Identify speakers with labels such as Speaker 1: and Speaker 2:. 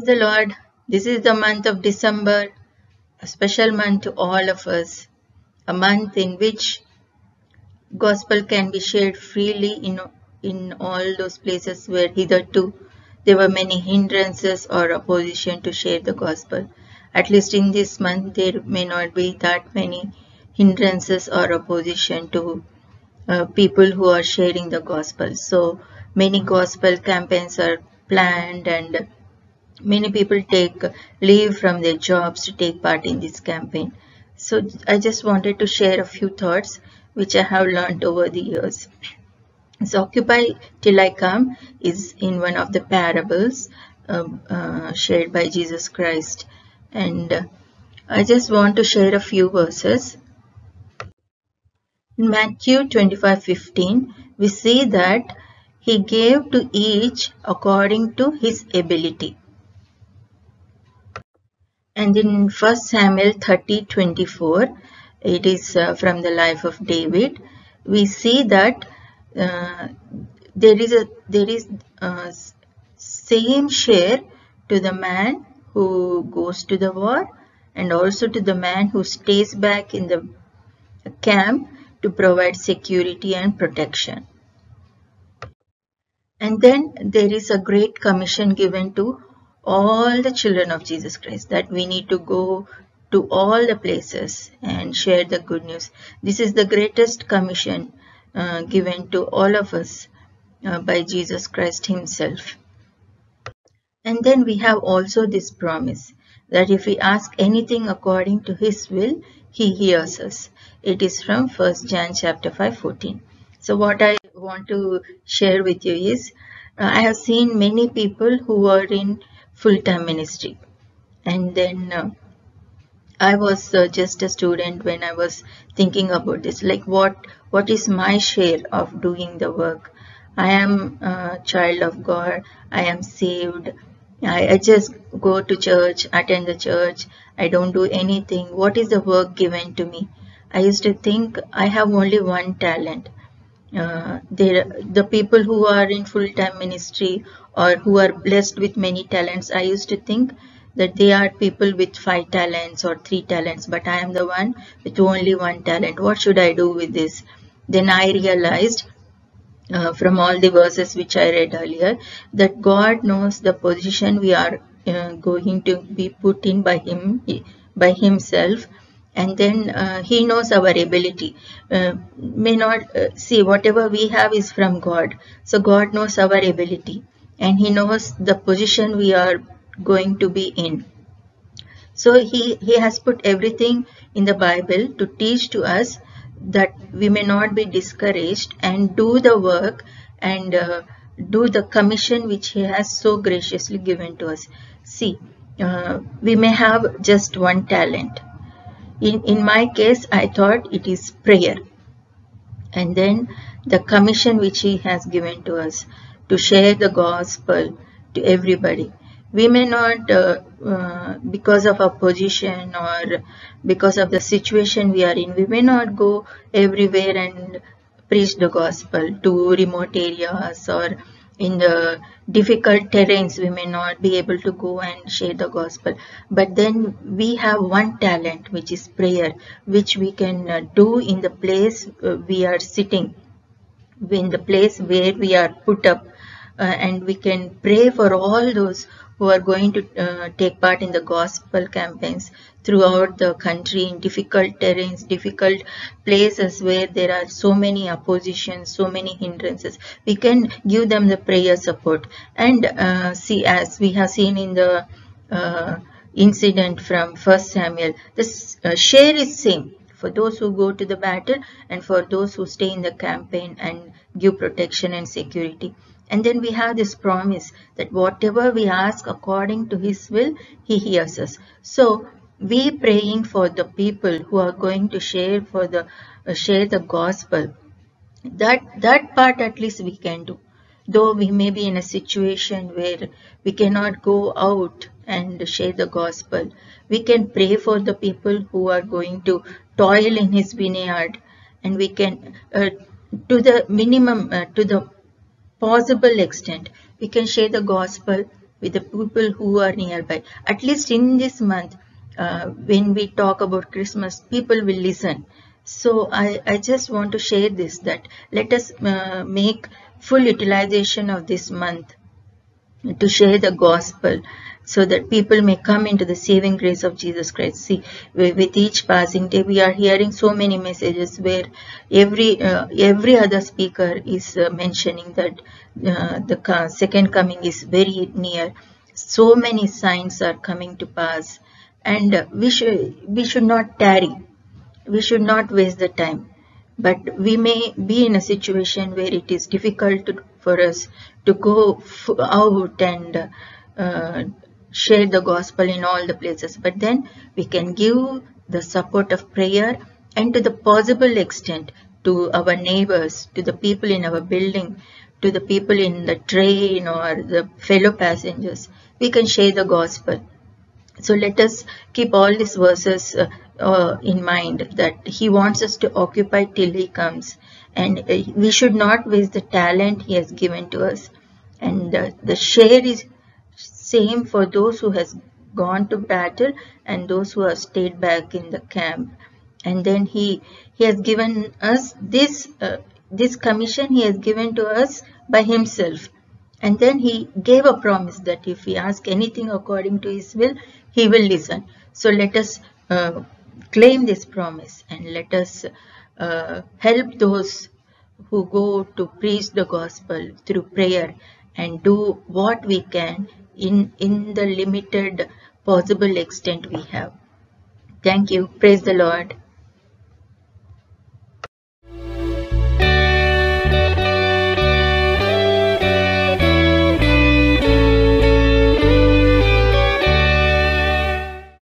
Speaker 1: the Lord. This is the month of December, a special month to all of us, a month in which gospel can be shared freely in all those places where hitherto there were many hindrances or opposition to share the gospel. At least in this month there may not be that many hindrances or opposition to people who are sharing the gospel. So many gospel campaigns are planned and many people take leave from their jobs to take part in this campaign. So I just wanted to share a few thoughts which I have learned over the years. So Occupy Till I Come is in one of the parables shared by Jesus Christ, and I just want to share a few verses. In Matthew 25:15, we see that he gave to each according to his ability. And in 1 Samuel 30:24, it is from the life of David, we see that there is a same share to the man who goes to the war and also to the man who stays back in the camp to provide security and protection. And then there is a great commission given to all the children of Jesus Christ, that we need to go to all the places and share the good news. This is the greatest commission given to all of us by Jesus Christ himself. And then we have also this promise that if we ask anything according to his will, he hears us. It is from 1 John chapter 5:14. So what I want to share with you is, I have seen many people who are in full-time ministry, and then I was just a student when I was thinking about this, like what is my share of doing the work. I am a child of God, I am saved, I just go to church, attend the church, I don't do anything. What is the work given to me? I used to think I have only one talent. The people who are in full-time ministry or who are blessed with many talents, I used to think that they are people with 5 talents or 3 talents, but I am the one with only one talent. What should I do with this? Then I realized from all the verses which I read earlier that God knows the position we are going to be put in by himself, and then he knows our ability. May not see whatever we have is from God, so God knows our ability and he knows the position we are going to be in. So he has put everything in the Bible to teach to us that we may not be discouraged and do the work and do the commission which he has so graciously given to us. See, we may have just one talent. In my case, I thought it is prayer, and then the commission which he has given to us to share the gospel to everybody. We may not, because of our position or because of the situation we are in, we may not go everywhere and preach the gospel to remote areas, or in the difficult terrains we may not be able to go and share the gospel. But then we have one talent, which is prayer, which we can do in the place we are sitting, in the place where we are put up, and we can pray for all those who are going to take part in the gospel campaigns throughout the country in difficult terrains, difficult places where there are so many oppositions, so many hindrances. We can give them the prayer support. And see, as we have seen in the incident from 1 Samuel, this share is same for those who go to the battle and for those who stay in the campaign and give protection and security. And then we have this promise that whatever we ask according to his will, he hears us. So we praying for the people who are going to share the gospel, that part at least we can do. Though we may be in a situation where we cannot go out and share the gospel, we can pray for the people who are going to toil in his vineyard, and we can to the minimum, to the possible extent, we can share the gospel with the people who are nearby. At least in this month, when we talk about Christmas, people will listen. So I just want to share this, that let us make full utilization of this month to share the gospel, so that people may come into the saving grace of Jesus Christ. See, with each passing day, we are hearing so many messages where every other speaker is mentioning that the second coming is very near. So many signs are coming to pass, and we should not tarry. We should not waste the time. But we may be in a situation where it is difficult for us to go out and share the gospel in all the places. But then we can give the support of prayer, and to the possible extent to our neighbors, to the people in our building, to the people in the train or the fellow passengers, we can share the gospel. So let us keep all these verses in mind, that He wants us to occupy till He comes, and we should not waste the talent He has given to us. And the share is same for those who has gone to battle and those who have stayed back in the camp. And then He has given us this commission. He has given to us by Himself. And then He gave a promise that if we ask anything according to His will, He will listen. So let us claim this promise, and let us help those who go to preach the gospel through prayer, and do what we can in the limited possible extent we have. Thank you. Praise the Lord.